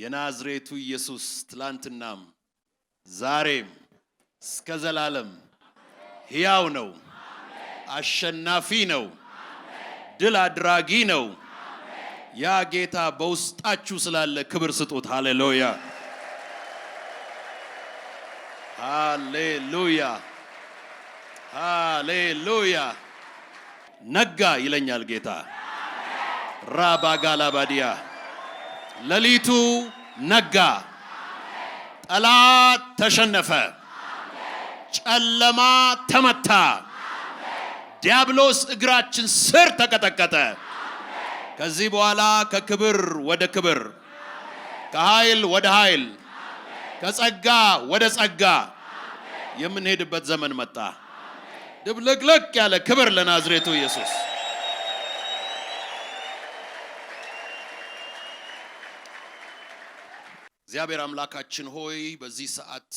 የናዝሬቱ ኢየሱስ ትላንትናም ዛሬም እስከ ዘላለም ሕያው ነው፣ አሸናፊ ነው፣ ድል አድራጊ ነው። ያ ጌታ በውስጣችሁ ስላለ ክብር ስጡት። ሃሌሉያ ሃሌሉያ ሃሌሉያ። ነጋ ይለኛል ጌታ። ራባጋላባዲያ ለሊቱ ነጋ፣ ጠላት ተሸነፈ፣ ጨለማ ተመታ፣ ዲያብሎስ እግራችን ስር ተቀጠቀጠ። ከዚህ በኋላ ከክብር ወደ ክብር፣ ከኃይል ወደ ኃይል፣ ከጸጋ ወደ ጸጋ የምንሄድበት ዘመን መጣ። ድብልቅልቅ ያለ ክብር ለናዝሬቱ ኢየሱስ። እግዚአብሔር አምላካችን ሆይ በዚህ ሰዓት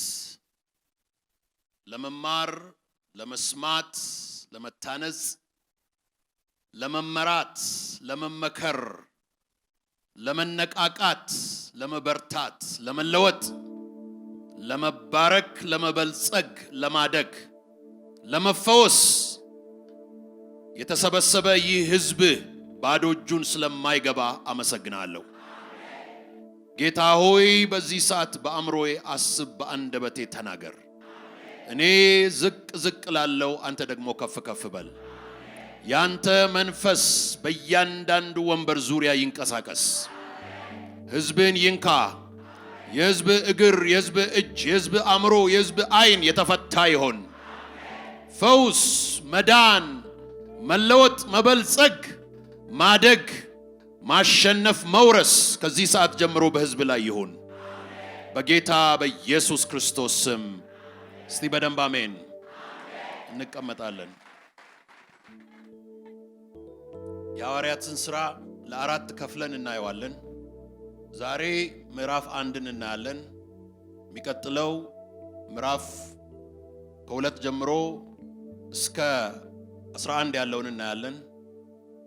ለመማር፣ ለመስማት፣ ለመታነጽ፣ ለመመራት፣ ለመመከር፣ ለመነቃቃት፣ ለመበርታት፣ ለመለወጥ፣ ለመባረክ፣ ለመበልጸግ፣ ለማደግ፣ ለመፈወስ የተሰበሰበ ይህ ሕዝብ ባዶ እጁን ስለማይገባ አመሰግናለሁ። ጌታ ሆይ በዚህ ሰዓት በአእምሮዬ አስብ፣ በአንደበቴ ተናገር። እኔ ዝቅ ዝቅ ላለው አንተ ደግሞ ከፍ ከፍ በል። ያንተ መንፈስ በእያንዳንዱ ወንበር ዙሪያ ይንቀሳቀስ፣ ሕዝብን ይንካ። የሕዝብ እግር፣ የሕዝብ እጅ፣ የሕዝብ አእምሮ፣ የሕዝብ ዓይን የተፈታ ይሆን። ፈውስ፣ መዳን፣ መለወጥ፣ መበልጸግ፣ ማደግ፣ ማሸነፍ፣ መውረስ ከዚህ ሰዓት ጀምሮ በሕዝብ ላይ ይሁን በጌታ በኢየሱስ ክርስቶስ ስም። እስቲ በደንብ አሜን። እንቀመጣለን። የሐዋርያትን ሥራ ለአራት ከፍለን እናየዋለን። ዛሬ ምዕራፍ 1 እናያለን። የሚቀጥለው ምዕራፍ ከ2 ጀምሮ እስከ 11 ያለውን እናያለን።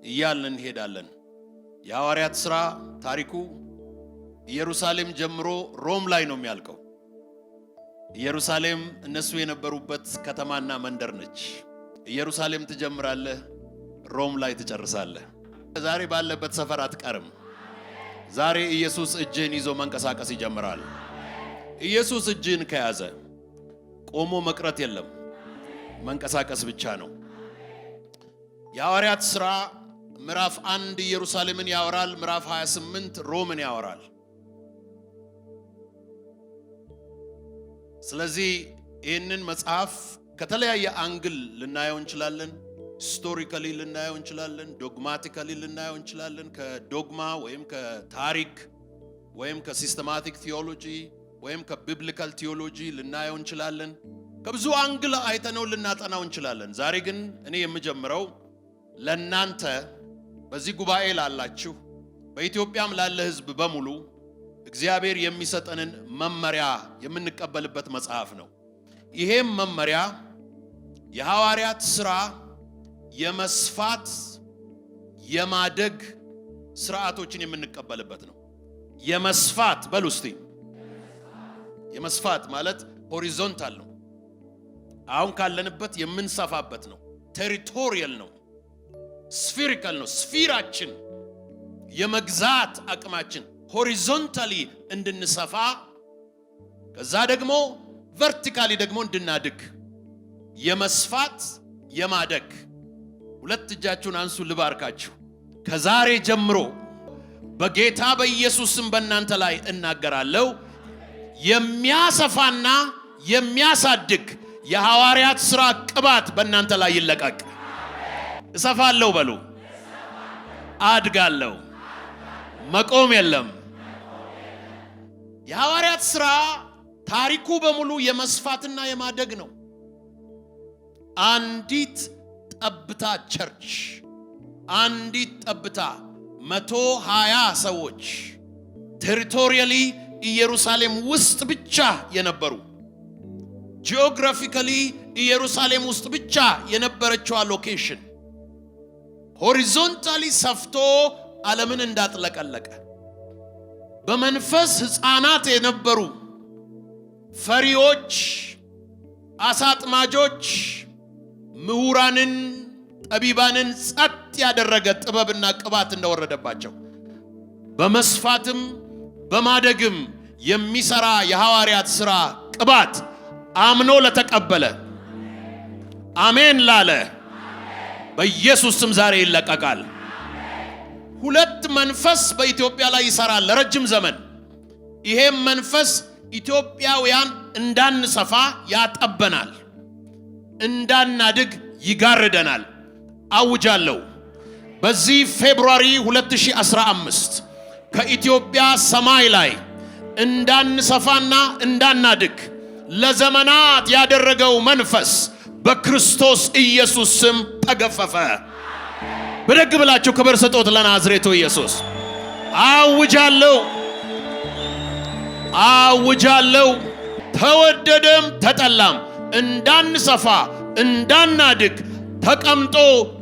እያልን እንሄዳለን። የሐዋርያት ሥራ ታሪኩ ኢየሩሳሌም ጀምሮ ሮም ላይ ነው የሚያልቀው። ኢየሩሳሌም እነሱ የነበሩበት ከተማና መንደር ነች። ኢየሩሳሌም ትጀምራለህ፣ ሮም ላይ ትጨርሳለህ። ዛሬ ባለበት ሰፈር አትቀርም። ዛሬ ኢየሱስ እጅህን ይዞ መንቀሳቀስ ይጀምራል። ኢየሱስ እጅህን ከያዘ ቆሞ መቅረት የለም፣ መንቀሳቀስ ብቻ ነው። የሐዋርያት ሥራ ምዕራፍ 1 ኢየሩሳሌምን ያወራል። ምዕራፍ 28 ሮምን ያወራል። ስለዚህ ይህንን መጽሐፍ ከተለያየ አንግል ልናየው እንችላለን። ሂስቶሪካሊ ልናየው እንችላለን፣ ዶግማቲካሊ ልናየው እንችላለን። ከዶግማ ወይም ከታሪክ ወይም ከሲስተማቲክ ቲዮሎጂ ወይም ከቢብሊካል ቲዮሎጂ ልናየው እንችላለን። ከብዙ አንግል አይተነው ልናጠናው እንችላለን። ዛሬ ግን እኔ የምጀምረው ለናንተ በዚህ ጉባኤ ላላችሁ በኢትዮጵያም ላለ ሕዝብ በሙሉ እግዚአብሔር የሚሰጠንን መመሪያ የምንቀበልበት መጽሐፍ ነው። ይሄም መመሪያ የሐዋርያት ሥራ የመስፋት የማደግ ስርዓቶችን የምንቀበልበት ነው። የመስፋት በሉ እስቲ። የመስፋት ማለት ሆሪዞንታል ነው። አሁን ካለንበት የምንሰፋበት ነው። ቴሪቶሪያል ነው። ስፊሪካል ነው። ስፊራችን የመግዛት አቅማችን ሆሪዞንታሊ እንድንሰፋ፣ ከዛ ደግሞ ቨርቲካሊ ደግሞ እንድናድግ፣ የመስፋት የማደግ። ሁለት እጃችሁን አንሱ ልባርካችሁ። ከዛሬ ጀምሮ በጌታ በኢየሱስም በእናንተ ላይ እናገራለሁ። የሚያሰፋና የሚያሳድግ የሐዋርያት ሥራ ቅባት በእናንተ ላይ ይለቀቅ። እሰፋለሁ በሉ። አድጋለሁ። መቆም የለም። የሐዋርያት ሥራ ታሪኩ በሙሉ የመስፋትና የማደግ ነው። አንዲት ጠብታ ቸርች፣ አንዲት ጠብታ 120 ሰዎች ቴሪቶሪያሊ ኢየሩሳሌም ውስጥ ብቻ የነበሩ፣ ጂኦግራፊካሊ ኢየሩሳሌም ውስጥ ብቻ የነበረችው ሎኬሽን ሆሪዞንታሊ ሰፍቶ ዓለምን እንዳጥለቀለቀ በመንፈስ ሕፃናት የነበሩ ፈሪዎች፣ አሳጥማጆች፣ ምሁራንን፣ ጠቢባንን ጸጥ ያደረገ ጥበብና ቅባት እንደወረደባቸው በመስፋትም በማደግም የሚሰራ የሐዋርያት ሥራ ቅባት አምኖ ለተቀበለ አሜን ላለ በኢየሱስ ስም ዛሬ ይለቀቃል። ሁለት መንፈስ በኢትዮጵያ ላይ ይሰራል ለረጅም ዘመን። ይሄም መንፈስ ኢትዮጵያውያን እንዳንሰፋ ያጠበናል፣ እንዳናድግ ይጋርደናል። አውጃለሁ በዚህ ፌብሩዋሪ 2015 ከኢትዮጵያ ሰማይ ላይ እንዳንሰፋና እንዳናድግ ለዘመናት ያደረገው መንፈስ በክርስቶስ ኢየሱስ ስም ተገፈፈ። ብድግ ብላችሁ ክብር ስጡት ለናዝሬቱ ኢየሱስ። አውጃለሁ ተወደደም ተጠላም እንዳንሰፋ እንዳናድግ ተቀምጦ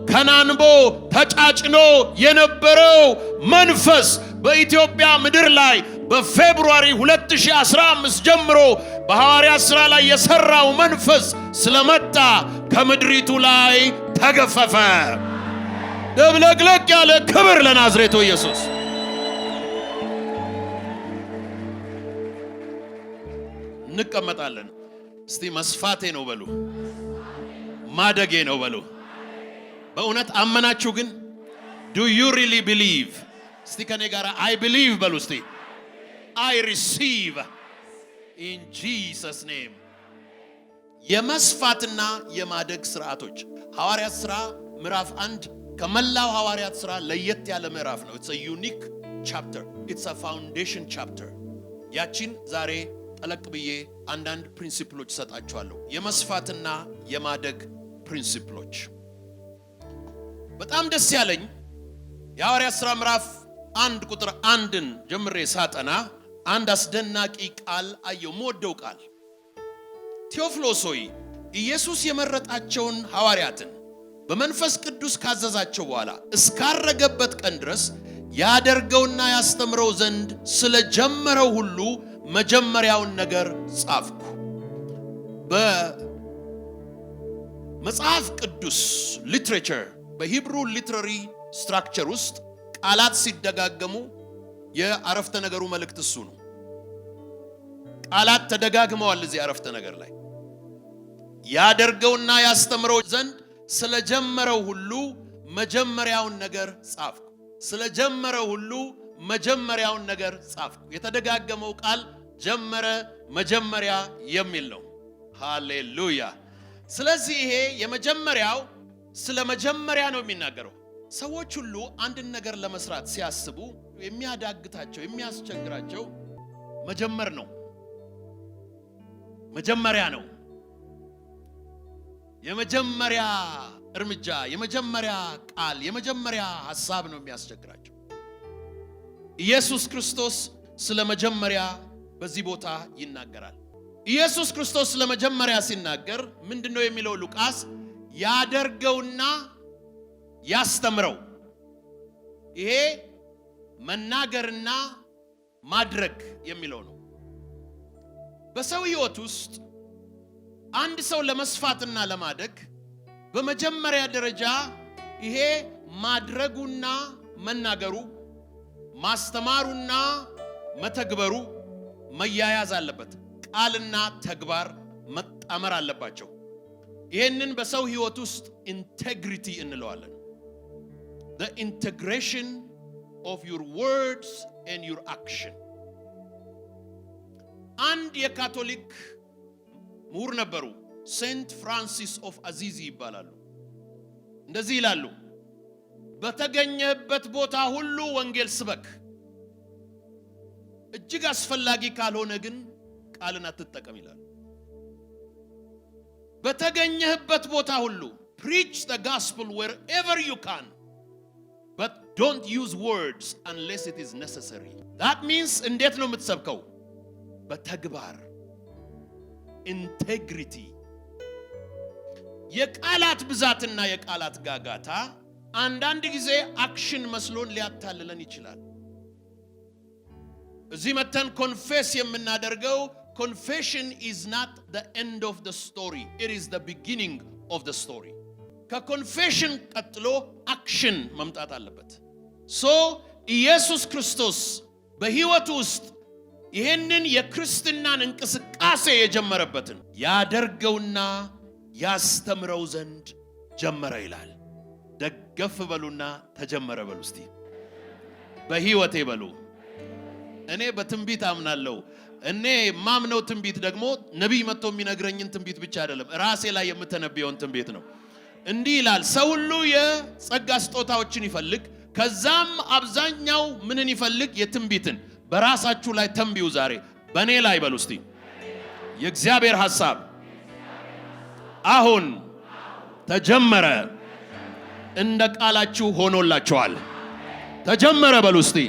ከናንቦ ተጫጭኖ የነበረው መንፈስ በኢትዮጵያ ምድር ላይ በፌብሩዋሪ 2015 ጀምሮ በሐዋርያት ሥራ ላይ የሰራው መንፈስ ስለመጣ ከምድሪቱ ላይ ተገፈፈ። ደብለቅለቅ ያለ ክብር ለናዝሬቱ ኢየሱስ። እንቀመጣለን። እስቲ መስፋቴ ነው በሉ፣ ማደጌ ነው በሉ። በእውነት አመናችሁ ግን? do you really believe? እስቲ ከኔ ጋር I believe በሉ እስቲ። I receive in Jesus name። የመስፋትና የማደግ ስርዓቶች ሐዋርያት ሥራ ምዕራፍ 1 ከመላው ሐዋርያት ሥራ ለየት ያለ ምዕራፍ ነው። it's a unique chapter, it's a foundation chapter። ያቺን ዛሬ ጠለቅ ብዬ አንዳንድ ፕሪንሲፕሎች ሰጣችኋለሁ። የመስፋትና የማደግ ፕሪንሲፕሎች። በጣም ደስ ያለኝ የሐዋርያት ሥራ ምዕራፍ 1 ቁጥር 1ን ጀምሬ ሳጠና አንድ አስደናቂ ቃል አየሁ። የምወደው ቃል ቴዎፍሎስ ሆይ ኢየሱስ የመረጣቸውን ሐዋርያትን በመንፈስ ቅዱስ ካዘዛቸው በኋላ እስካረገበት ቀን ድረስ ያደርገውና ያስተምረው ዘንድ ስለጀመረው ሁሉ መጀመሪያውን ነገር ጻፍኩ። በመጽሐፍ ቅዱስ ሊትሬቸር በሂብሩ ሊትራሪ ስትራክቸር ውስጥ ቃላት ሲደጋገሙ የአረፍተ ነገሩ መልእክት እሱ ነው። ቃላት ተደጋግመዋል እዚህ አረፍተ ነገር ላይ። ያደርገውና ያስተምረው ዘንድ ስለጀመረው ሁሉ መጀመሪያውን ነገር ጻፍኩ። ስለጀመረው ሁሉ መጀመሪያውን ነገር ጻፍኩ። የተደጋገመው ቃል ጀመረ፣ መጀመሪያ የሚል ነው። ሃሌሉያ። ስለዚህ ይሄ የመጀመሪያው ስለ መጀመሪያ ነው የሚናገረው። ሰዎች ሁሉ አንድን ነገር ለመስራት ሲያስቡ የሚያዳግታቸው የሚያስቸግራቸው መጀመር ነው። መጀመሪያ ነው። የመጀመሪያ እርምጃ፣ የመጀመሪያ ቃል፣ የመጀመሪያ ሐሳብ ነው የሚያስቸግራቸው። ኢየሱስ ክርስቶስ ስለ መጀመሪያ በዚህ ቦታ ይናገራል። ኢየሱስ ክርስቶስ ስለ መጀመሪያ ሲናገር ምንድነው የሚለው? ሉቃስ ያደርገውና ያስተምረው። ይሄ መናገርና ማድረግ የሚለው ነው። በሰው ሕይወት ውስጥ አንድ ሰው ለመስፋትና ለማደግ በመጀመሪያ ደረጃ ይሄ ማድረጉና መናገሩ፣ ማስተማሩና መተግበሩ መያያዝ አለበት። ቃልና ተግባር መጣመር አለባቸው። ይሄንን በሰው ሕይወት ውስጥ ኢንቴግሪቲ እንለዋለን። the integration of your words and your action። አንድ የካቶሊክ ምሁር ነበሩ፣ ሴንት ፍራንሲስ ኦፍ አዚዚ ይባላሉ። እንደዚህ ይላሉ፣ በተገኘበት ቦታ ሁሉ ወንጌል ስበክ፣ እጅግ አስፈላጊ ካልሆነ ግን ቃልን አትጠቀም ይላሉ። በተገኘበት ቦታ ሁሉ preach the gospel wherever you can, but don't use words unless it is necessary። that means እንዴት ነው የምትሰብከው? በተግባር ኢንቴግሪቲ። የቃላት ብዛትና የቃላት ጋጋታ አንዳንድ ጊዜ አክሽን መስሎን ሊያታልለን ይችላል። እዚህ መተን ኮንፌስ የምናደርገው confession is not the end of the story, it is the beginning of the story. ከኮንፌሽን ቀጥሎ አክሽን መምጣት አለበት። ኢየሱስ ክርስቶስ በሕይወቱ ውስጥ ይህንን የክርስትናን እንቅስቃሴ የጀመረበትን ያደርገውና ያስተምረው ዘንድ ጀመረ ይላል። ደገፍ በሉና ተጀመረ በሉ እስቲ። በሕይወቴ በሉ። እኔ በትንቢት አምናለሁ። እኔ ማምነው ትንቢት ደግሞ ነቢይ መጥቶ የሚነግረኝን ትንቢት ብቻ አይደለም፣ ራሴ ላይ የምተነብየውን ትንቢት ነው። እንዲህ ይላል፣ ሰው ሁሉ የጸጋ ስጦታዎችን ይፈልግ፣ ከዛም አብዛኛው ምንን ይፈልግ? የትንቢትን። በራሳችሁ ላይ ተንብዩ ዛሬ። በእኔ ላይ በሉ እስቲ። የእግዚአብሔር ሐሳብ አሁን ተጀመረ፣ እንደ ቃላችሁ ሆኖላችኋል። ተጀመረ በሉ እስቲ።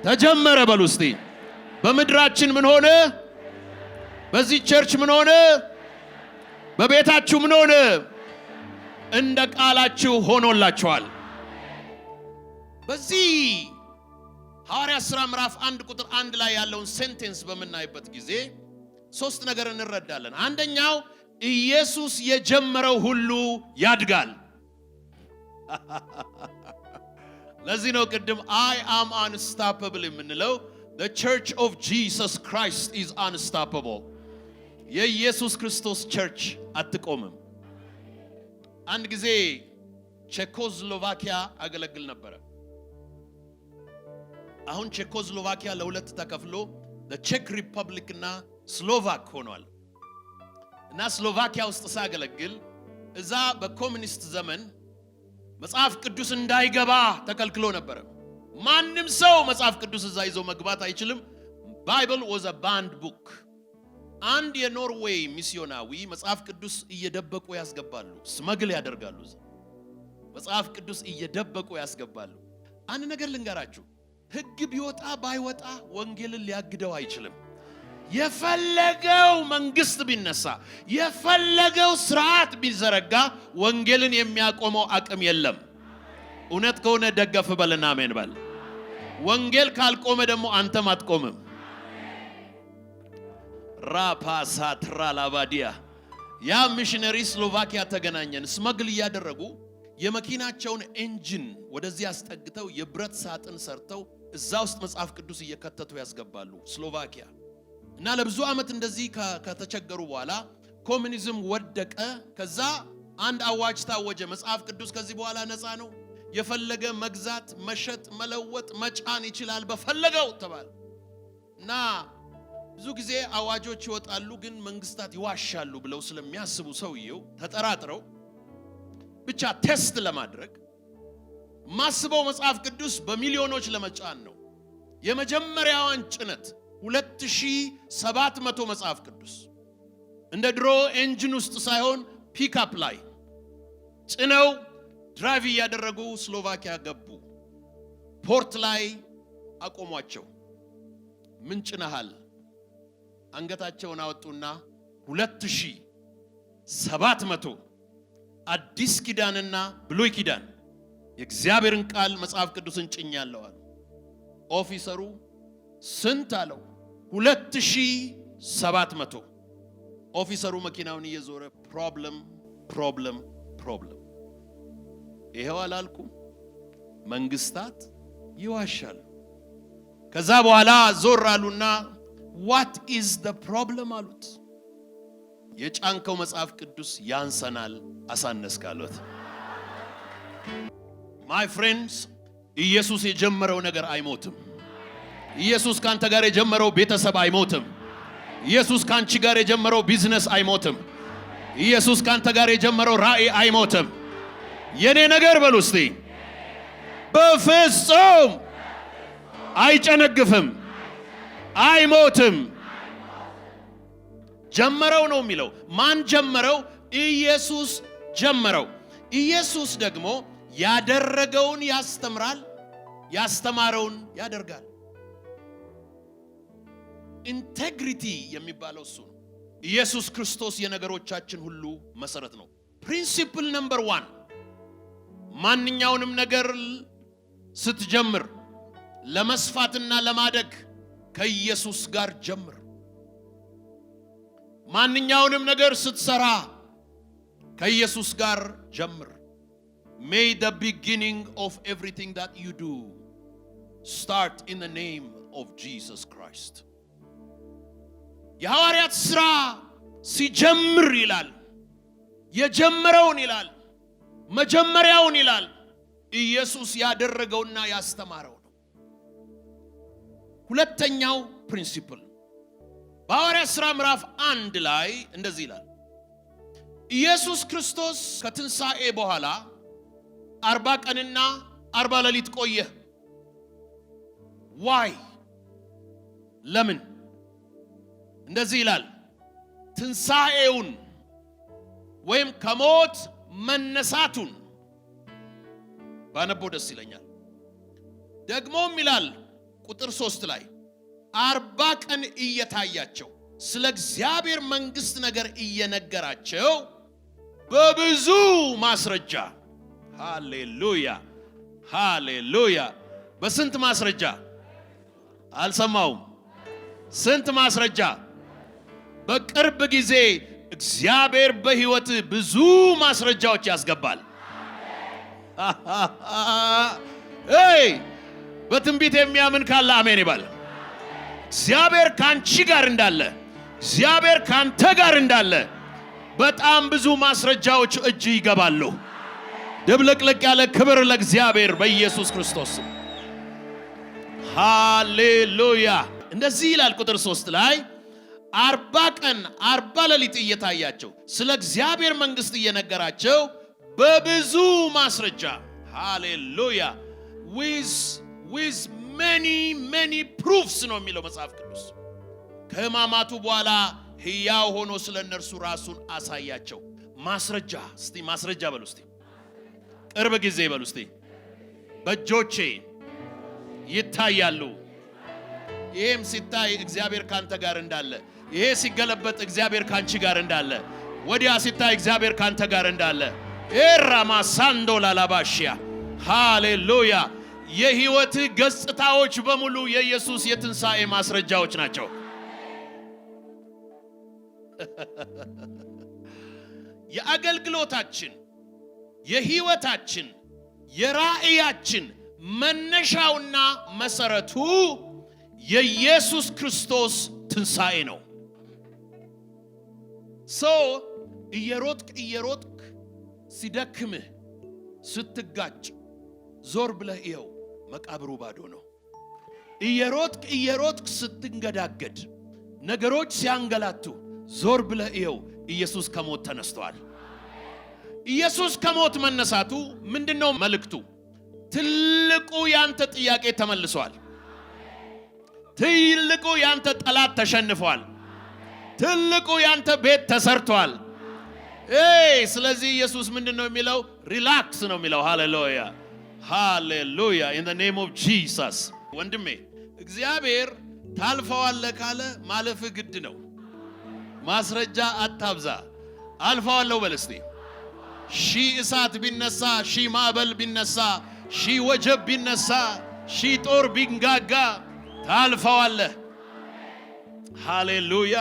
ተጀመረ በሉ እስቲ። በምድራችን ምን ሆነ? በዚህ ቸርች ምን ሆነ? በቤታችሁ ምን ሆነ? እንደ ቃላችሁ ሆኖላችኋል። በዚህ ሐዋርያት ሥራ ምዕራፍ 1 ቁጥር 1 ላይ ያለውን ሴንቴንስ በምናይበት ጊዜ ሶስት ነገር እንረዳለን። አንደኛው ኢየሱስ የጀመረው ሁሉ ያድጋል። ለዚህ ነው ቅድም I am unstoppable የምንለው። The church of Jesus Christ is unstoppable. የኢየሱስ ክርስቶስ ቸርች አትቆምም። አንድ ጊዜ ቼኮስሎቫኪያ አገለግል ነበር። አሁን ቼኮስሎቫኪያ ለሁለት ተከፍሎ ቼክ ሪፐብሊክ እና ስሎቫክ ሆኗል። እና ስሎቫኪያ ውስጥ ሳገለግል እዛ በኮሙኒስት ዘመን መጽሐፍ ቅዱስ እንዳይገባ ተከልክሎ ነበር። ማንም ሰው መጽሐፍ ቅዱስ እዛ ይዞ መግባት አይችልም። ባይብል was a banned book. አንድ የኖርዌይ ሚስዮናዊ መጽሐፍ ቅዱስ እየደበቁ ያስገባሉ፣ ስመግል ያደርጋሉ። መጽሐፍ ቅዱስ እየደበቁ ያስገባሉ። አንድ ነገር ልንገራችሁ፣ ሕግ ቢወጣ ባይወጣ ወንጌልን ሊያግደው አይችልም። የፈለገው መንግስት ቢነሳ፣ የፈለገው ስርዓት ቢዘረጋ ወንጌልን የሚያቆመው አቅም የለም። እውነት ከሆነ ደገፍ በልና አሜን በል። ወንጌል ካልቆመ ደግሞ አንተም አትቆምም። ራፓሳትራ ላባዲያ ያ ሚሽነሪ ስሎቫኪያ ተገናኘን። ስመግል እያደረጉ የመኪናቸውን ኢንጂን ወደዚህ አስጠግተው የብረት ሳጥን ሰርተው እዛ ውስጥ መጽሐፍ ቅዱስ እየከተቱ ያስገባሉ ስሎቫኪያ። እና ለብዙ ዓመት እንደዚህ ከተቸገሩ በኋላ ኮሙኒዝም ወደቀ። ከዛ አንድ አዋጅ ታወጀ። መጽሐፍ ቅዱስ ከዚህ በኋላ ነፃ ነው፣ የፈለገ መግዛት፣ መሸጥ፣ መለወጥ፣ መጫን ይችላል በፈለገው ተባለ። እና ብዙ ጊዜ አዋጆች ይወጣሉ፣ ግን መንግስታት ይዋሻሉ ብለው ስለሚያስቡ ሰውየው ተጠራጥረው ብቻ ቴስት ለማድረግ ማስበው መጽሐፍ ቅዱስ በሚሊዮኖች ለመጫን ነው። የመጀመሪያዋን ጭነት 2700 መጽሐፍ ቅዱስ እንደ ድሮ ኢንጂን ውስጥ ሳይሆን ፒክአፕ ላይ ጭነው ድራይቭ እያደረጉ ስሎቫኪያ ገቡ። ፖርት ላይ አቆሟቸው። ምን ጭነሃል? አንገታቸውን አወጡና 2700 አዲስ ኪዳንና ብሉይ ኪዳን የእግዚአብሔርን ቃል መጽሐፍ ቅዱስን ጭኛለሁ አሉ። ኦፊሰሩ ስንት አለው? 2700። ኦፊሰሩ መኪናውን እየዞረ ፕሮብለም ፕሮብለም ፕሮብለም። ይሄው አላልኩም? መንግስታት ይዋሻሉ። ከዛ በኋላ ዞር አሉና what is the problem አሉት። የጫንከው መጽሐፍ ቅዱስ ያንሰናል አሳነስካሉት። my friends ኢየሱስ የጀመረው ነገር አይሞትም። ኢየሱስ ካንተ ጋር የጀመረው ቤተሰብ አይሞትም። ኢየሱስ ካንቺ ጋር የጀመረው ቢዝነስ አይሞትም። ኢየሱስ ካንተ ጋር የጀመረው ራእይ አይሞትም። የኔ ነገር በሉ እስቲ በፍጹም አይጨነግፍም፣ አይሞትም። ጀመረው ነው የሚለው። ማን ጀመረው? ኢየሱስ ጀመረው። ኢየሱስ ደግሞ ያደረገውን ያስተምራል፣ ያስተማረውን ያደርጋል። ኢንቴግሪቲ የሚባለው እሱ ነው። ኢየሱስ ክርስቶስ የነገሮቻችን ሁሉ መሰረት ነው። ፕሪንሲፕል ነምበር 1 ማንኛውንም ነገር ስትጀምር ለመስፋትና ለማደግ ከኢየሱስ ጋር ጀምር። ማንኛውንም ነገር ስትሰራ ከኢየሱስ ጋር ጀምር። May the beginning of everything that you do start in the name of Jesus Christ. የሐዋርያት ሥራ ሲጀምር ይላል፣ የጀመረውን ይላል፣ መጀመሪያውን ይላል ኢየሱስ ያደረገውና ያስተማረው ነው። ሁለተኛው ፕሪንሲፕል በሐዋርያት ሥራ ምዕራፍ 1 ላይ እንደዚህ ይላል፣ ኢየሱስ ክርስቶስ ከትንሣኤ በኋላ 40 ቀንና 40 ሌሊት ቆየ። ዋይ ለምን? እንደዚህ ይላል፣ ትንሣኤውን ወይም ከሞት መነሳቱን ባነበው ደስ ይለኛል። ደግሞም ይላል ቁጥር 3 ላይ 40 ቀን እየታያቸው ስለ እግዚአብሔር መንግሥት ነገር እየነገራቸው በብዙ ማስረጃ። ሃሌሉያ ሃሌሉያ። በስንት ማስረጃ? አልሰማውም። ስንት ማስረጃ? በቅርብ ጊዜ እግዚአብሔር በሕይወት ብዙ ማስረጃዎች ያስገባል። በትንቢት የሚያምን ካለ አሜን ይባል። እግዚአብሔር ካንቺ ጋር እንዳለ፣ እግዚአብሔር ካንተ ጋር እንዳለ በጣም ብዙ ማስረጃዎች እጅ ይገባሉ። ድብልቅልቅ ያለ ክብር ለእግዚአብሔር በኢየሱስ ክርስቶስ። ሃሌሉያ። እንደዚህ ይላል ቁጥር 3 ላይ 40 ቀን 40 ሌሊት እየታያቸው ስለ እግዚአብሔር መንግሥት እየነገራቸው በብዙ ማስረጃ። ሃሌሉያ። with many proofs ነው የሚለው መጽሐፍ ቅዱስ። ከሕማማቱ በኋላ ሕያው ሆኖ ስለ እነርሱ ራሱን አሳያቸው። ማስረጃ። እስቲ ማስረጃ በሉ እስቲ። ቅርብ ጊዜ በሉ እስቲ። በእጆቼ ይታያሉ። ይሄም ሲታይ እግዚአብሔር ካንተ ጋር እንዳለ፣ ይሄ ሲገለበጥ እግዚአብሔር ካንቺ ጋር እንዳለ፣ ወዲያ ሲታይ እግዚአብሔር ካንተ ጋር እንዳለ ኤራማ ሳንዶ ላላባሽያ። ሃሌሉያ። የሕይወት ገጽታዎች በሙሉ የኢየሱስ የትንሣኤ ማስረጃዎች ናቸው። የአገልግሎታችን፣ የሕይወታችን፣ የራእያችን መነሻውና መሰረቱ የኢየሱስ ክርስቶስ ትንሣኤ ነው። እየሮጥክ ሲደክምህ ስትጋጭ ዞር ብለህ እየው መቃብሩ ባዶ ነው። እየሮጥክ ስትንገዳገድ ነገሮች ሲያንገላቱ ዞር ብለህ እየው ኢየሱስ ከሞት ተነስቷል። ኢየሱስ ከሞት መነሳቱ ምንድነው መልእክቱ? ትልቁ ያንተ ጥያቄ ተመልሷል። ትልቁ ያንተ ጠላት ተሸንፏል። ትልቁ ያንተ ቤት ተሰርቷል። ስለዚህ ኢየሱስ ምንድነው የሚለው? ሪላክስ ነው የሚለው። ሃሌሉያ ሃሌሉያ። in the name of Jesus። ወንድሜ እግዚአብሔር ታልፈዋለህ ካለ ማለፍ ግድ ነው። ማስረጃ አታብዛ። አልፈዋለሁ በል እስቲ። ሺህ እሳት ቢነሳ፣ ሺህ ማዕበል ቢነሳ፣ ሺህ ወጀብ ቢነሳ፣ ሺህ ጦር ቢንጋጋ ታልፈዋለህ። ሃሌሉያ።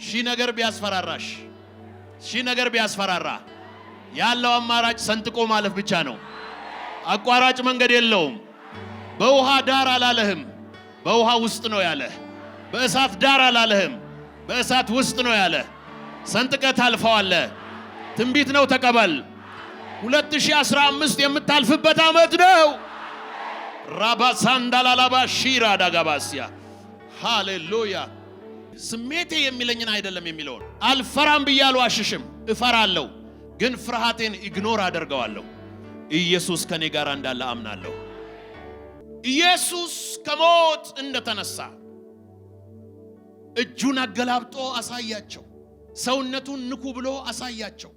ሺህ ነገር ቢያስፈራራሽ፣ ሺህ ነገር ቢያስፈራራ ያለው አማራጭ ሰንጥቆ ማለፍ ብቻ ነው። አቋራጭ መንገድ የለውም። በውሃ ዳር አላለህም፣ በውሃ ውስጥ ነው ያለህ። በእሳት ዳር አላለህም፣ በእሳት ውስጥ ነው ያለህ። ሰንጥቀህ ታልፈዋለህ። ትንቢት ነው፣ ተቀበል። 2015 የምታልፍበት ዓመት ነው። ራባሳንዳላላባ ሺራ ዳጋባሲያ። ሃሌሉያ። ስሜቴ የሚለኝን አይደለም የሚለውን አልፈራም ብያለሁ። አሽሽም እፈራለሁ፣ ግን ፍርሃቴን ኢግኖር አደርገዋለሁ። ኢየሱስ ከኔ ጋር እንዳለ አምናለሁ። ኢየሱስ ከሞት እንደተነሳ እጁን አገላብጦ አሳያቸው። ሰውነቱን ንኩ ብሎ አሳያቸው።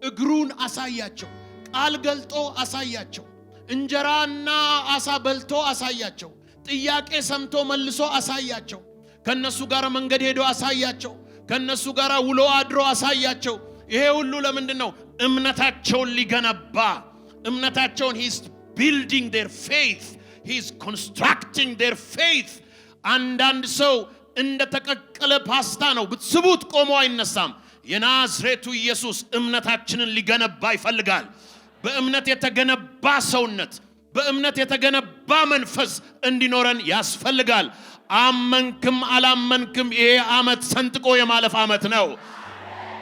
እግሩን አሳያቸው። ቃል ገልጦ አሳያቸው። እንጀራና አሳ በልቶ አሳያቸው። ጥያቄ ሰምቶ መልሶ አሳያቸው። ከነሱ ጋር መንገድ ሄዶ አሳያቸው። ከነሱ ጋር ውሎ አድሮ አሳያቸው። ይሄ ሁሉ ለምንድን ነው? እምነታቸውን ሊገነባ። እምነታቸውን he's building their faith, he's constructing their faith አንዳንድ ሰው እንደ ተቀቀለ ፓስታ ነው፣ ብትስቡት ቆሞ አይነሳም። የናዝሬቱ ኢየሱስ እምነታችንን ሊገነባ ይፈልጋል። በእምነት የተገነባ ሰውነት፣ በእምነት የተገነባ መንፈስ እንዲኖረን ያስፈልጋል። አመንክም አላመንክም ይሄ ዓመት ሰንጥቆ የማለፍ ዓመት ነው።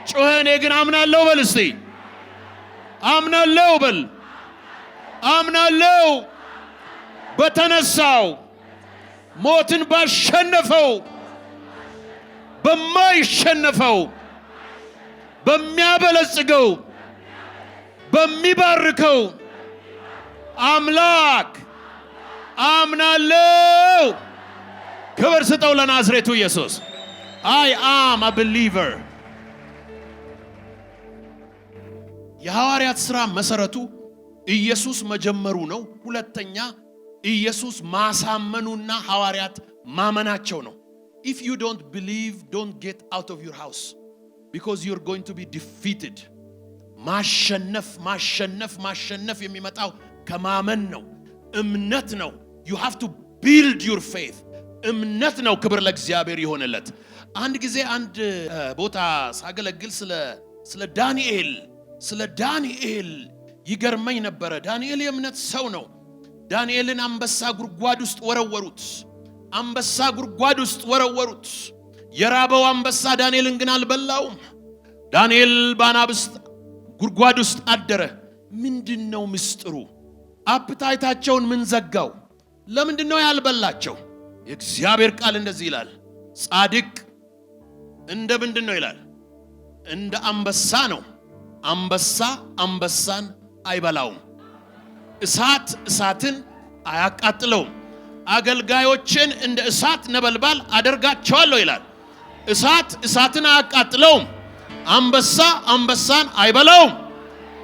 ጮኸኔ ግን አምናለሁ በል እስቲ። አምናለሁ በል። አምናለሁ በተነሳው ሞትን ባሸነፈው በማይሸነፈው በሚያበለጽገው በሚባርከው አምላክ አምናለሁ። ክብር ስጠው ለናዝሬቱ ኢየሱስ። I am a believer። የሐዋርያት ሥራ መሰረቱ ኢየሱስ መጀመሩ ነው። ሁለተኛ ኢየሱስ ማሳመኑና ሐዋርያት ማመናቸው ነው። If you don't believe, don't get out of your house because you're going to be defeated። ማሸነፍ የሚመጣው ከማመን ነው፣ እምነት ነው። You have to build your faith። እምነት ነው። ክብር ለእግዚአብሔር ይሆንለት። አንድ ጊዜ አንድ ቦታ ሳገለግል ስለ ዳንኤል ይገርመኝ ነበረ። ዳንኤል የእምነት ሰው ነው። ዳንኤልን አንበሳ ጉድጓድ ውስጥ ወረወሩት። የራበው አንበሳ ዳንኤልን ግን አልበላውም። ዳንኤል በአናብስት ጉድጓድ ውስጥ አደረ። ምንድነው ምስጢሩ? አፕታይታቸውን ምን ዘጋው? ለምንድነው ያልበላቸው? የእግዚአብሔር ቃል እንደዚህ ይላል፣ ጻድቅ እንደ ምንድነው ይላል? እንደ አንበሳ ነው። አንበሳ አንበሳን አይበላውም። እሳት እሳትን አያቃጥለውም። አገልጋዮችን እንደ እሳት ነበልባል አደርጋቸዋለሁ ይላል። እሳት እሳትን አያቃጥለውም። አንበሳ አንበሳን አይበላውም።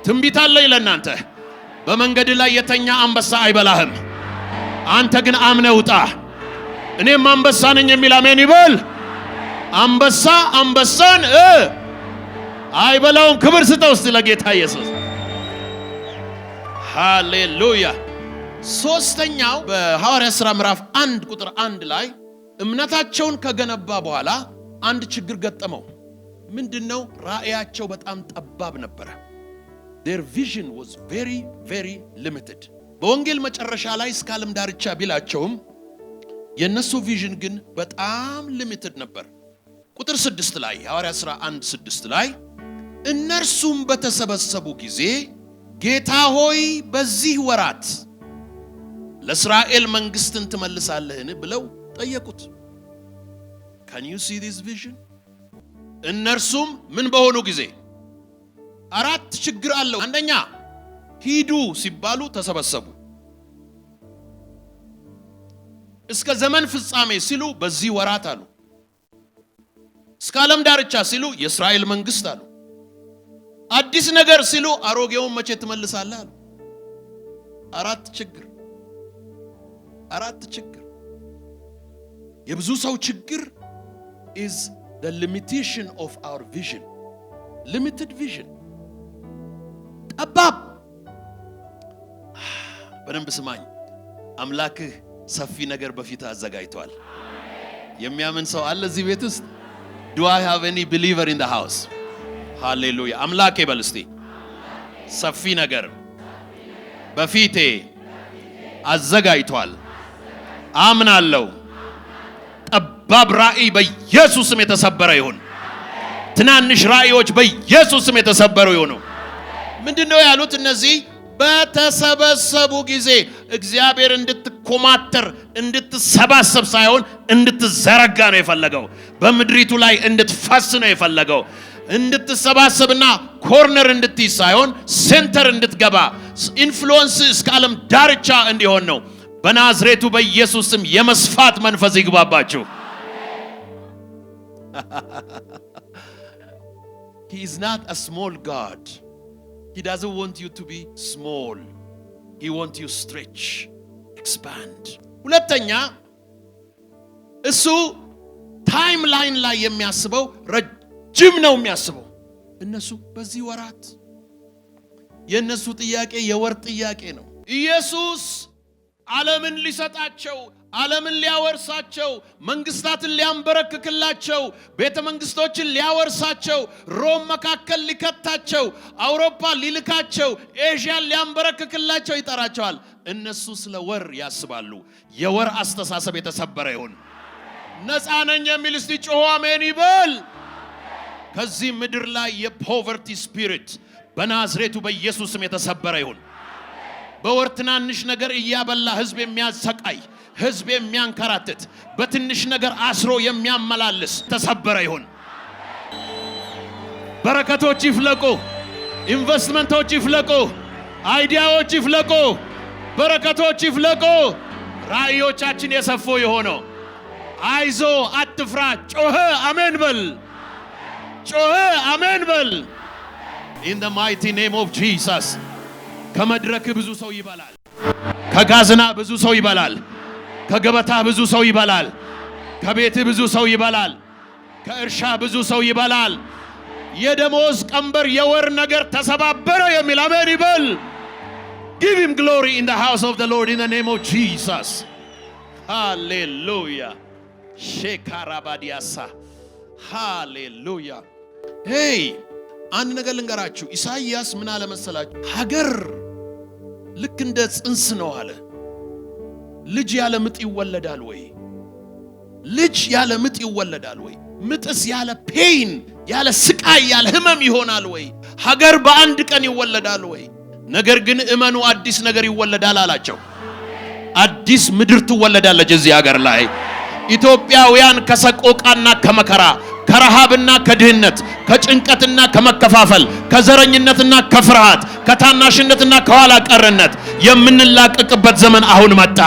ትንቢት አለኝ ለእናንተ። በመንገድ ላይ የተኛ አንበሳ አይበላህም። አንተ ግን አምነህ ውጣ። እኔም አንበሳ ነኝ የሚል አሜን ይበል። አንበሳ አንበሳን አይበላውም። ክብር ስጠው እስቲ ለጌታ ኢየሱስ። ሃሌሉያ። ሶስተኛው በሐዋርያት ሥራ ምዕራፍ 1 ቁጥር 1 ላይ እምነታቸውን ከገነባ በኋላ አንድ ችግር ገጠመው። ምንድነው? ራእያቸው በጣም ጠባብ ነበረ። their vision was very very limited። በወንጌል መጨረሻ ላይ እስከ ዓለም ዳርቻ ቢላቸውም የነሱ ቪዥን ግን በጣም ሊሚትድ ነበር። ቁጥር 6 ላይ ሐዋርያት ሥራ 1:6 ላይ እነርሱም በተሰበሰቡ ጊዜ ጌታ ሆይ በዚህ ወራት ለእስራኤል መንግስትን ትመልሳለህን ብለው ጠየቁት። can you see this vision? እነርሱም ምን በሆኑ ጊዜ? አራት ችግር አለው። አንደኛ ሂዱ ሲባሉ ተሰበሰቡ። እስከ ዘመን ፍጻሜ ሲሉ በዚህ ወራት አሉ። እስከ ዓለም ዳርቻ ሲሉ የእስራኤል መንግስት አሉ። አዲስ ነገር ሲሉ አሮጌውን መቼ ትመልሳለህ አሉ። አራት ችግር። የብዙ ሰው ችግር is the limitation of our vision። limited vision። ጠባብ። በደንብ ስማኝ። አምላክህ ሰፊ ነገር በፊት አዘጋጅቷል። የሚያምን ሰው አለ እዚህ ቤት ውስጥ? Do I have any believer in the house? ሃሌሉያ። አምላኬ በል እስቲ። ሰፊ ነገር በፊቴ አዘጋጅቷል። አምናለሁ። ጠባብ ራእይ በኢየሱስም የተሰበረ ይሁን። ትናንሽ ራእዮች በኢየሱስም የተሰበሩ ይሁኑ። ምንድነው ያሉት እነዚህ? በተሰበሰቡ ጊዜ እግዚአብሔር እንድትኮማተር እንድትሰባሰብ ሳይሆን እንድትዘረጋ ነው የፈለገው። በምድሪቱ ላይ እንድትፈስ ነው የፈለገው። እንድትሰባሰብና ኮርነር እንድትይዝ ሳይሆን ሴንተር እንድትገባ፣ ኢንፍሉዌንስ እስከ ዓለም ዳርቻ እንዲሆን ነው። በናዝሬቱ በኢየሱስ ስም የመስፋት መንፈስ ይግባባችሁ። He is not a small God. He doesn't want you to be small. He wants you stretch, expand. ሁለተኛ እሱ ታይም ላይን ላይ የሚያስበው ረጅም ነው የሚያስበው። እነሱ በዚህ ወራት የነሱ ጥያቄ የወር ጥያቄ ነው። ኢየሱስ ዓለምን ሊሰጣቸው ዓለምን ሊያወርሳቸው፣ መንግስታትን ሊያንበረክክላቸው፣ ቤተ መንግስቶችን ሊያወርሳቸው፣ ሮም መካከል ሊከታቸው፣ አውሮፓ ሊልካቸው፣ ኤዥያን ሊያንበረክክላቸው ይጠራቸዋል። እነሱ ስለ ወር ያስባሉ። የወር አስተሳሰብ የተሰበረ ይሁን። ነፃ ነኝ የሚል እስቲ ጮሆ አሜን ይበል። ከዚህ ምድር ላይ የፖቨርቲ ስፒሪት በናዝሬቱ በኢየሱስ ስም የተሰበረ ይሁን። በወር ትናንሽ ነገር እያበላ ህዝብ የሚያሰቃይ፣ ህዝብ የሚያንከራትት፣ በትንሽ ነገር አስሮ የሚያመላልስ ተሰበረ ይሁን። በረከቶች ይፍለቁ፣ ኢንቨስትመንቶች ይፍለቁ፣ አይዲያዎች ይፍለቁ፣ በረከቶች ይፍለቁ። ራእዮቻችን የሰፉ የሆነው አይዞ አትፍራ፣ ጮኸ አሜን በል፣ ጮኸ አሜን በል። in the mighty name of Jesus። ከመድረክ ብዙ ሰው ይበላል፣ ከጋዝና ብዙ ሰው ይበላል፣ ከገበታ ብዙ ሰው ይበላል፣ ከቤት ብዙ ሰው ይበላል፣ ከእርሻ ብዙ ሰው ይበላል። የደሞዝ ቀንበር የወር ነገር ተሰባበረ የሚል አሜን ይበል። give him glory in the house of the Lord in the name of Jesus። hallelujah ሼካራባዲያሳ ሃሌሉያ። ሄይ አንድ ነገር ልንገራችሁ። ኢሳይያስ ምን አለ መሰላችሁ? ሀገር ልክ እንደ ጽንስ ነው አለ። ልጅ ያለ ምጥ ይወለዳል ወይ? ልጅ ያለ ምጥ ይወለዳል ወይ? ምጥስ ያለ ፔን፣ ያለ ስቃይ፣ ያለ ህመም ይሆናል ወይ? ሀገር በአንድ ቀን ይወለዳል ወይ? ነገር ግን እመኑ አዲስ ነገር ይወለዳል አላቸው። አዲስ ምድር ትወለዳለች እዚህ ሀገር ላይ። ኢትዮጵያውያን ከሰቆቃና ከመከራ፣ ከረሃብና ከድህነት፣ ከጭንቀትና ከመከፋፈል፣ ከዘረኝነትና ከፍርሃት፣ ከታናሽነትና ከኋላ ቀርነት የምንላቀቅበት ዘመን አሁን መጣ።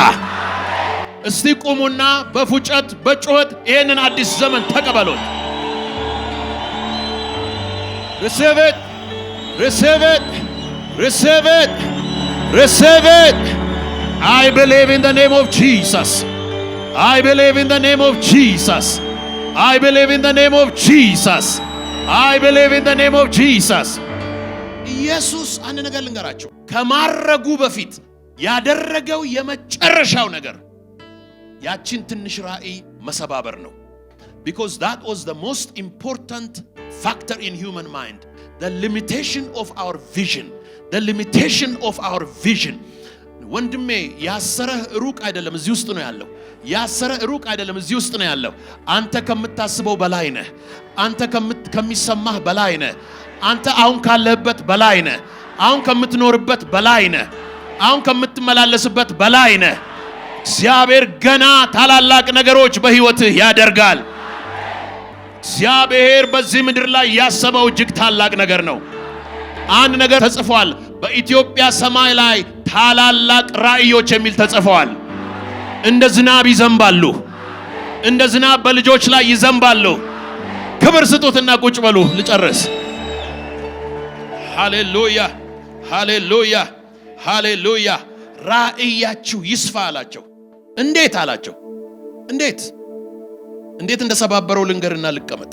እስቲ ቁሙና በፉጨት በጩኸት ይሄንን አዲስ ዘመን ተቀበሉት። receive it, receive it, receive it, receive it. I believe in the name of Jesus. I believe in the name of Jesus. I believe in the name of Jesus. I believe in the name of Jesus. ኢየሱስ አንድ ነገር ልንገራችሁ። ከማረጉ በፊት ያደረገው የመጨረሻው ነገር ያቺን ትንሽ ራእይ መሰባበር ነው። because that was the most important factor in human mind. The limitation of our vision. The limitation of our vision. ወንድሜ ያሰረህ ሩቅ አይደለም፣ እዚህ ውስጥ ነው ያለው። ያሰረህ ሩቅ አይደለም፣ እዚህ ውስጥ ነው ያለው። አንተ ከምታስበው በላይ ነህ። አንተ ከሚሰማህ በላይ ነህ። አንተ አሁን ካለህበት በላይ ነህ። አሁን ከምትኖርበት በላይ ነህ። አሁን ከምትመላለስበት በላይ ነህ። እግዚአብሔር ገና ታላላቅ ነገሮች በህይወትህ ያደርጋል። እግዚአብሔር በዚህ ምድር ላይ ያሰበው እጅግ ታላቅ ነገር ነው። አንድ ነገር ተጽፏል። በኢትዮጵያ ሰማይ ላይ ታላላቅ ራእዮች የሚል ተጽፈዋል። እንደ ዝናብ ይዘንባሉ። እንደ ዝናብ በልጆች ላይ ይዘንባሉ። ክብር ስጡትና ቁጭ በሉ። ልጨርስ። ሃሌሉያ ሃሌሉያ ሃሌሉያ። ራእያችሁ ይስፋ አላቸው። እንዴት አላቸው? እንዴት እንደሰባበረው ልንገርና ልቀመጥ።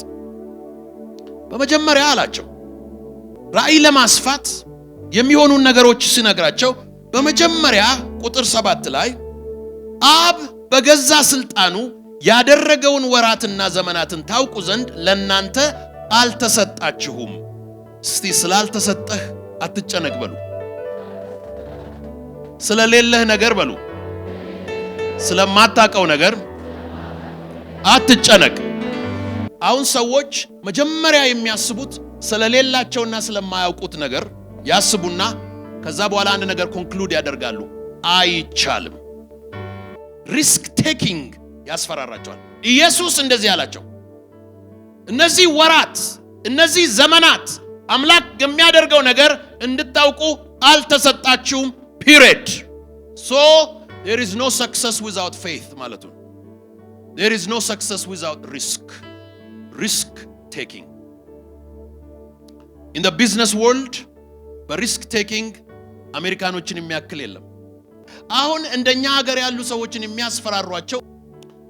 በመጀመሪያ አላቸው ራእይ ለማስፋት የሚሆኑ ነገሮች ሲነግራቸው በመጀመሪያ ቁጥር 7 ላይ አብ በገዛ ስልጣኑ ያደረገውን ወራትና ዘመናትን ታውቁ ዘንድ ለናንተ አልተሰጣችሁም። እስቲ ስላልተሰጠህ አትጨነቅ በሉ። ስለሌለህ ነገር በሉ። ስለማታውቀው ነገር አትጨነቅ። አሁን ሰዎች መጀመሪያ የሚያስቡት ስለሌላቸውና ስለማያውቁት ነገር ያስቡና ከዛ በኋላ አንድ ነገር ኮንክሉድ ያደርጋሉ። አይቻልም። ሪስክ ቴኪንግ ያስፈራራቸዋል። ኢየሱስ እንደዚህ አላቸው፣ እነዚህ ወራት፣ እነዚህ ዘመናት አምላክ የሚያደርገው ነገር እንድታውቁ አልተሰጣችሁም። ፒሪየድ። so there is no success without faith ማለት ነው። there is no success without risk taking. in the business world በሪስክ ቴኪንግ አሜሪካኖችን የሚያክል የለም። አሁን እንደኛ ሀገር ያሉ ሰዎችን የሚያስፈራሯቸው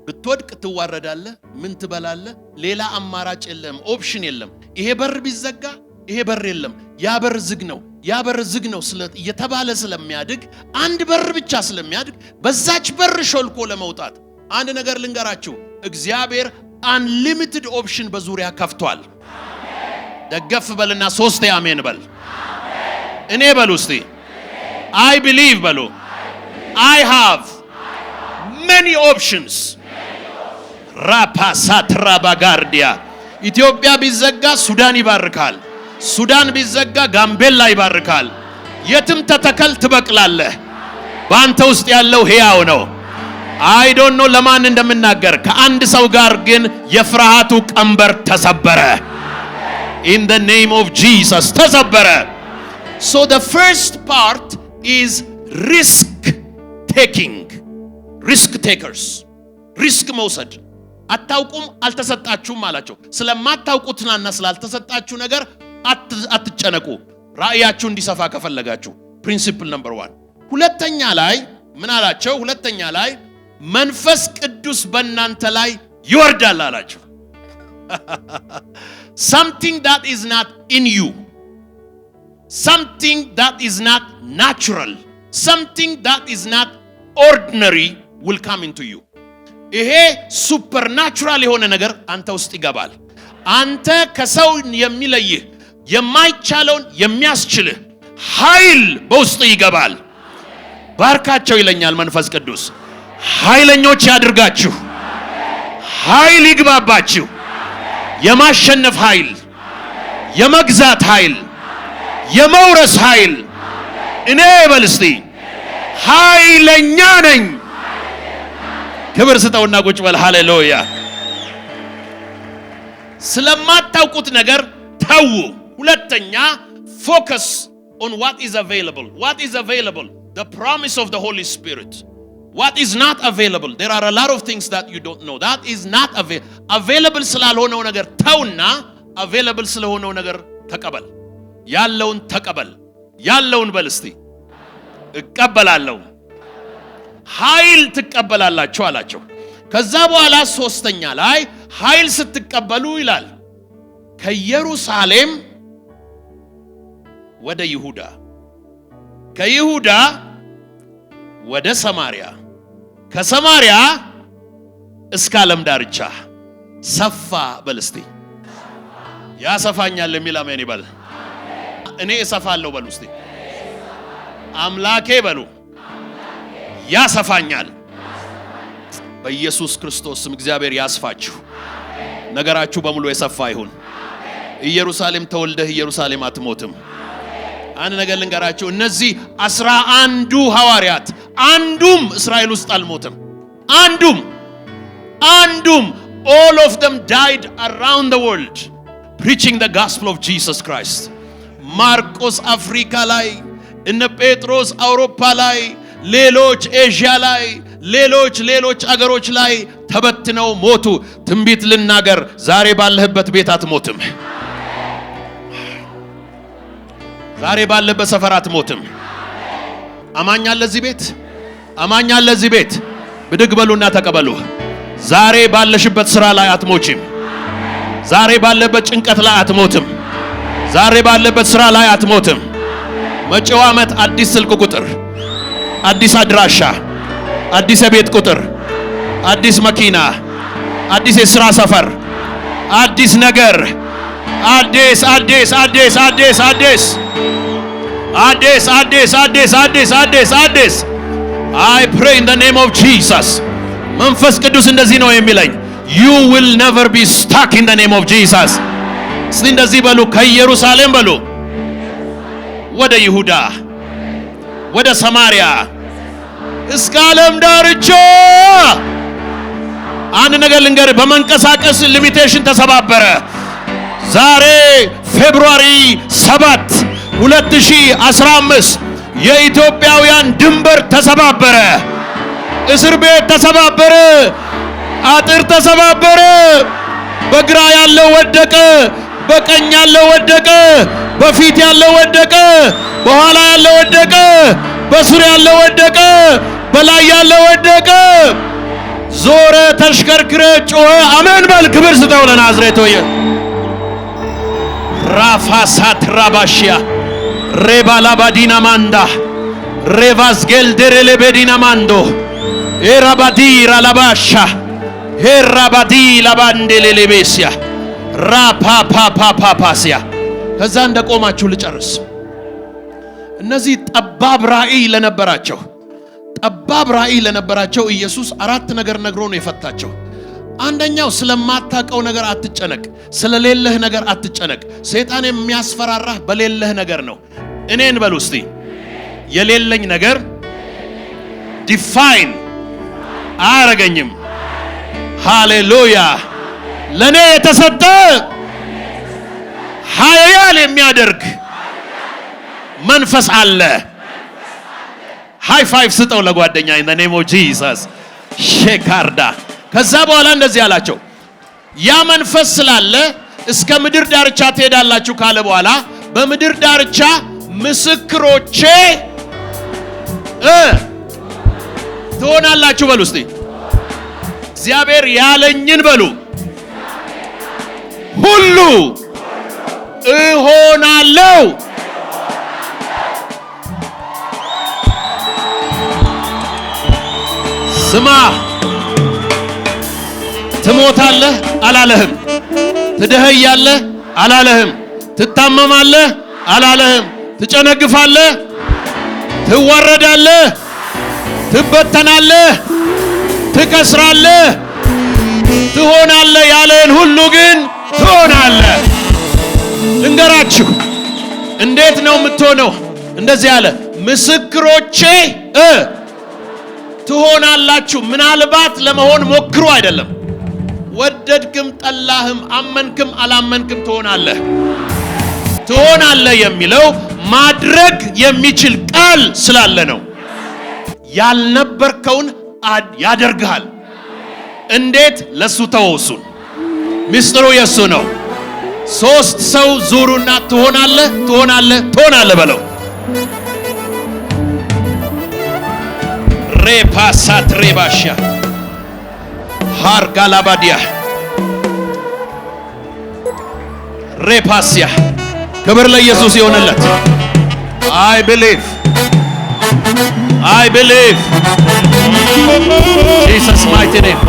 ብትወድቅ ትዋረዳለህ፣ ምን ትበላለህ፣ ሌላ አማራጭ የለም፣ ኦፕሽን የለም። ይሄ በር ቢዘጋ ይሄ በር የለም፣ ያ በር ዝግ ነው፣ ያ በር ዝግ ነው እየተባለ ስለሚያድግ አንድ በር ብቻ ስለሚያድግ በዛች በር ሾልኮ ለመውጣት አንድ ነገር ልንገራችሁ፣ እግዚአብሔር አንሊሚትድ ኦፕሽን በዙሪያ ከፍቷል። ደገፍ በልና ሶስቴ አሜን በል። እኔ በሉ እስቲ I believe በሉ። I have many options. ራፓሳትራ ባጋርዲያ ኢትዮጵያ ቢዘጋ ሱዳን ይባርካል። ሱዳን ቢዘጋ ጋምቤላ ይባርካል። የትም ተተከል ትበቅላለህ። በአንተ ውስጥ ያለው ሕያው ነው። I don't know ለማን እንደምናገር። ከአንድ ሰው ጋር ግን የፍርሃቱ ቀንበር ተሰበረ። In the name of Jesus ተሰበረ። So the first part is risk taking. Risk takers. risk መውሰድ። አታውቁም አልተሰጣችሁም አላቸው። ስለማታውቁትና ስላልተሰጣችሁ ነገር አትጨነቁ። ራእያችሁ እንዲሰፋ ከፈለጋችሁ principle number 1። ሁለተኛ ላይ ምን አላቸው? ሁለተኛ ላይ መንፈስ ቅዱስ በእናንተ ላይ ይወርዳል አላቸው። Something that is not in you, something that is not natural, something that is not ordinary will come into you. ይሄ ሱፐርናቹራል የሆነ ነገር አንተ ውስጥ ይገባል። አንተ ከሰው የሚለይህ የማይቻለውን የሚያስችልህ ኃይል በውስጥ ይገባል። ባርካቸው ይለኛል መንፈስ ቅዱስ። ኃይለኞች ያድርጋችሁ። ኃይል ይግባባችሁ። የማሸነፍ ኃይል፣ የመግዛት ኃይል፣ የመውረስ ኃይል። እኔ በልስቲ ኃይለኛ ነኝ። ክብር ስጠውና ቁጭ በል። ሃሌሉያ። ስለማታውቁት ነገር ተው። ሁለተኛ focus on what is available. What is available? The promise of the Holy Spirit. What is not available? There are a lot of things that you don't know. That is not available ስላልሆነው ነገር ተውና available ስለሆነው ነገር ተቀበል። ያለውን ተቀበል። ያለውን በል እስቲ እቀበላለሁ። ኃይል ትቀበላላችሁ አላቸው። ከዛ በኋላ ሶስተኛ ላይ ኃይል ስትቀበሉ ይላል ከኢየሩሳሌም ወደ ይሁዳ፣ ከይሁዳ ወደ ሰማሪያ፣ ከሰማሪያ እስከ ዓለም ዳርቻ ሰፋ በል እስቲ። ያሰፋኛል የሚል አሜን ይበል። እኔ እሰፋለሁ በሉ እስቲ። አምላኬ በሉ ያሰፋኛል። በኢየሱስ ክርስቶስ ስም እግዚአብሔር ያስፋችሁ። ነገራችሁ በሙሉ የሰፋ ይሁን። ኢየሩሳሌም ተወልደህ ኢየሩሳሌም አትሞትም። አንድ ነገር ልንገራችሁ፣ እነዚህ 11 ሐዋርያት አንዱም እስራኤል ውስጥ አልሞተም። አንዱም all of them died around the world preaching the gospel of Jesus Christ. ማርቆስ አፍሪካ ላይ፣ እነ ጴጥሮስ አውሮፓ ላይ፣ ሌሎች ኤዥያ ላይ፣ ሌሎች አገሮች ላይ ተበትነው ሞቱ። ትንቢት ልናገር፣ ዛሬ ባለህበት ቤት አትሞትም። ዛሬ ባለበት ሰፈር አትሞትም። አማኝ አለ እዚህ ቤት፣ አማኝ አለ እዚህ ቤት። ብድግ በሉና ተቀበሉ። ዛሬ ባለሽበት ስራ ላይ አትሞችም። ዛሬ ባለበት ጭንቀት ላይ አትሞትም። ዛሬ ባለበት ስራ ላይ አትሞትም። መጪው ዓመት አዲስ ስልክ ቁጥር፣ አዲስ አድራሻ፣ አዲስ የቤት ቁጥር፣ አዲስ መኪና፣ አዲስ የሥራ ሰፈር፣ አዲስ ነገር፣ አዲስ I pray in the name of Jesus. መንፈስ ቅዱስ እንደዚህ ነው የሚለኝ፣ you will never be stuck in the name of Jesus. እስቲ እንደዚህ በሉ፣ ከኢየሩሳሌም በሉ ወደ ይሁዳ፣ ወደ ሰማሪያ እስከ ዓለም ዳርቻ። አንድ ነገር ልንገር፣ በመንቀሳቀስ ሊሚቴሽን ተሰባበረ። ዛሬ ፌብሩዋሪ 7 2015 የኢትዮጵያውያን ድንበር ተሰባበረ። እስር ቤት ተሰባበረ። አጥር ተሰባበረ። በግራ ያለው ወደቀ፣ በቀኝ ያለው ወደቀ፣ በፊት ያለው ወደቀ፣ በኋላ ያለው ወደቀ፣ በስር ያለው ወደቀ፣ በላይ ያለው ወደቀ። ዞረ፣ ተሽከርክረ፣ ጮኸ። አሜን በል። ክብር ስጠው ለናዝሬቱ። ራፋሳት ራባሽያ ሬባላባዲና ማንዳ ሬቫስጌል ደረለቤዲና ማንዶ ኤራባዲ ራላባሻ ሄራባዲ ላባንዴሌሌቤሲያ ራፓፓፓፓሲያ። ከዛ እንደቆማችሁ ልጨርስ። እነዚህ ጠባብ ራእይ ለነበራቸው ኢየሱስ አራት ነገር ነግሮ ነው የፈታቸው። አንደኛው ስለማታቀው ነገር አትጨነቅ፣ ስለሌለህ ነገር አትጨነቅ። ሰይጣን የሚያስፈራራህ በሌለህ ነገር ነው። እኔን በሉ እስቲ የሌለኝ ነገር ዲፋይን አያረገኝም። ሃሌሉያ! ለኔ የተሰጠ ኃያል የሚያደርግ መንፈስ አለ። ሃይ ፋይቭ ስጠው ለጓደኛ in the name of Jesus ሼካርዳ። ከዛ በኋላ እንደዚህ አላቸው፣ ያ መንፈስ ስላለ እስከ ምድር ዳርቻ ትሄዳላችሁ ካለ በኋላ በምድር ዳርቻ ምስክሮቼ ትሆናላችሁ። በሉ እስቲ እግዚአብሔር ያለኝን በሉ ሁሉ እሆናለሁ። ስማ፣ ትሞታለህ አላለህም፣ ትደህያለህ አላለህም፣ ትታመማለህ አላለህም፣ ትጨነግፋለህ፣ ትዋረዳለህ፣ ትበተናለህ፣ ትከስራለህ፣ ትሆናለህ። ያለህን ሁሉ ግን ትሆናለህ። ልንገራችሁ እንዴት ነው የምትሆነው? እንደዚህ አለ፣ ምስክሮቼ ትሆናላችሁ። ምናልባት ለመሆን ሞክሩ አይደለም፣ ወደድክም ጠላህም አመንክም አላመንክም ትሆናለህ የሚለው ማድረግ የሚችል ቃል ስላለ ነው። ያልነበርከውን ያደርግሃል። እንዴት? ለሱ ተወሱን። ሚስጥሩ የሱ ነው። ሶስት ሰው ዙሩና ትሆናለህ በለው። ሬፓሳት ሬባሻ ሃርጋላባዲያ ሬፓሲያ። ክብር ለኢየሱስ ይሆንለት። I believe Jesus mighty name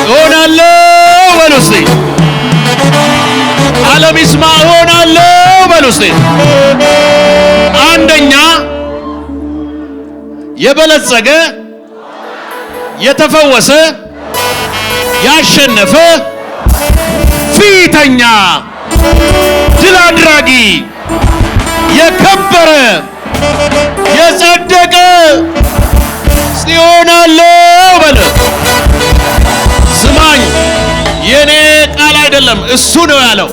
እሆናለሁ በሉ እስቲ። ዓለም ይስማ። እሆናለሁ በሉ እስቲ። አንደኛ የበለጸገ የተፈወሰ ያሸነፈ ፊተኛ ድል አድራጊ የከበረ የጸደቀ እሆናለሁ በል። ስማኝ፣ የኔ ቃል አይደለም፣ እሱ ነው ያለው።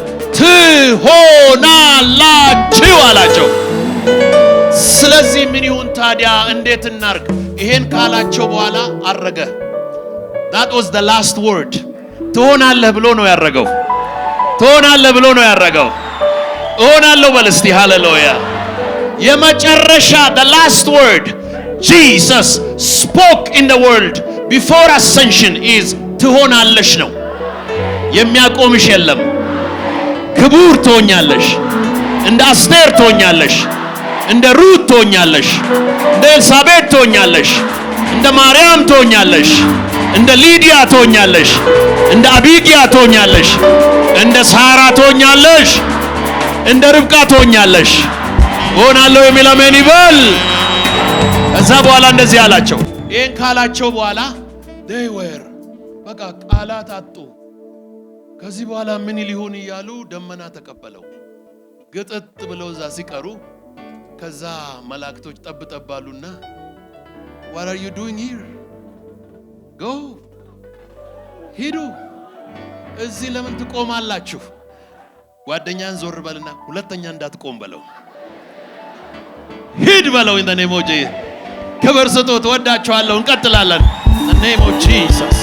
ትሆናላችሁ አላቸው። ስለዚህ ምን ይሁን ታዲያ? እንዴት እናርግ? ይሄን ካላቸው በኋላ አረገ። that was the last word። ትሆናለህ ብሎ ነው ያረገው። እሆናለሁ በል እስቲ። ሃሌሉያ! የመጨረሻ the last word Jesus spoke in the world before ascension is ትሆናለሽ ነው። የሚያቆምሽ የለም። ክቡር ትሆኛለሽ። እንደ አስቴር ትሆኛለሽ። እንደ ሩት ትሆኛለሽ። እንደ ኤልሳቤጥ ትሆኛለሽ። እንደ ማርያም ትሆኛለሽ። እንደ ሊዲያ ትሆኛለሽ። እንደ አቢግያ ትሆኛለሽ። እንደ ሳራ ትሆኛለሽ። እንደ ርብቃ ትሆኛለሽ። እሆናለሁ የሚል አሜን ይበል። ከዛ በኋላ እንደዚህ አላቸው። ይሄን ካላቸው በኋላ they were በቃ ቃላት አጡ። ከዚህ በኋላ ምን ሊሆን እያሉ ደመና ተቀበለው። ግጥጥ ብለው እዛ ሲቀሩ ከዛ መላእክቶች ጠብጠባሉና what are you doing here? go ሂዱ፣ እዚህ ለምን ትቆማላችሁ? ጓደኛን ዞር በልና ሁለተኛ እንዳትቆም በለው። ሂድ በለው። in the name of Jesus ክብር ስጡት። ወዳችኋለሁ። እንቀጥላለን። in the name of Jesus